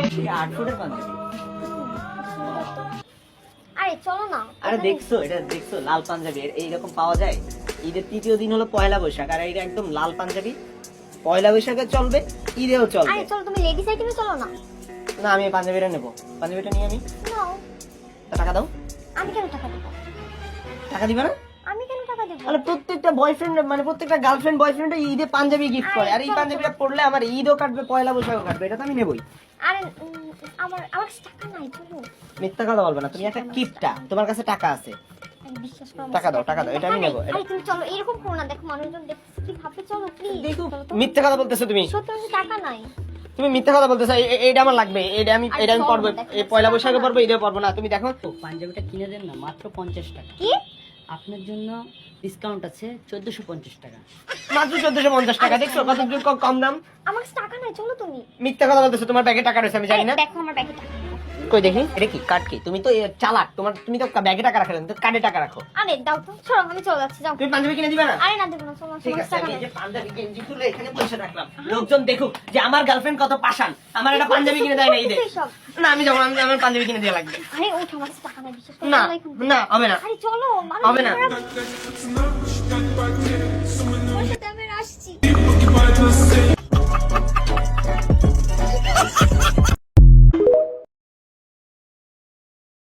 8 ফুটের পাঞ্জাবি। আরে চলো না। আরে দেখছো, এটা দেখছো লাল পাঞ্জাবি এইরকম পাওয়া যায়? ঈদের তৃতীয় দিন হলো পয়লা বৈশাখ, আর এটা একদম লাল পাঞ্জাবি পয়লা বৈশাখে চলবে, ঈদেও চলবে। আরে চলো তুমি লেডিস আইটেমে চলো না। না আমি পাঞ্জাবিটা নেবো, পাঞ্জাবিটা নিয়ে আমি। নাও। টাকা দাও। আমি কেন টাকা দেব? টাকা দিবে না? আমি কেন টাকা দেব? মানে প্রত্যেকটা বয়ফ্রেন্ড মানে প্রত্যেকটা গার্লফ্রেন্ড বয়ফ্রেন্ড ঈদে পাঞ্জাবি গিফট করে, আর এই পাঞ্জাবিটা পরলে আমার ঈদও কাটবে, পয়লা বৈশাখও কাটবে, এটা তো আমি নেবই। আরে আমার আমার টাকা নাই চলো। মিথ্যা কথা বলবে না, তুমি একটা কিপটা, তোমার কাছে টাকা আছে। আমি বিশ্বাস করো। টাকা দাও, টাকা দাও, এটা আমি নেবো। আরে তুমি চলো, এরকম করো না, দেখো মানুষজন দেখছে কি ভাববে, চলো প্লিজ। দেখো মিথ্যা কথা বলতেছো তুমি, সত্যি আমার টাকা নাই। তুমি মিথ্যা কথা বলতেছো। এটা আমার লাগবে, এটা আমি পরবো, এই পয়লা বৈশাখে পরবো, ঈদে পরবো না। তুমি দেখো পাঞ্জাবিটা কিনে দেন না, মাত্র 50 টাকা। কি? আপনার জন্য ডিসকাউন্ট আছে 1450 টাকা। মাত্র 1450 টাকা। দেখছো কত কম দাম। আমার কাছে টাকা নাই, চলো তুমি। মিথ্যা কথা বলতেছো, তোমার ব্যাগে টাকা রয়েছে আমি জানি না। দেখো আমার ব্যাগে টাকা। কই দেখি, এটা কি কার্ড? কি তুমি তো চালাক, তুমি তো ব্যাগে টাকা রাখো না, তো কার্ডে টাকা রাখো। আরে দাও তো, চলো আমি চলে যাচ্ছি, যাও। তুমি পাঞ্জাবি কিনে দিবে না? আরে না দেবো না, চলো। ঠিক আমার আছে, টাকা আমি নাই। এই যে পাঞ্জাবি গেঞ্জি খুলে এখানে বসে রাখলাম, লোকজন দেখুক যে আমার গার্লফ্রেন্ড কত পাষাণ, আমার একটা পাঞ্জাবি কিনে দেয় না ঈদে। এসব। না আমি যাবো, আমার পাঞ্জাবি কিনে দেওয়া লাগবে। আরে ওঠ, আমার কাছে টাকা নাই, বিশ্বাস করো। না চলো এখান থেকে। না হবে না, আরে চলো, হবে না। মানুষ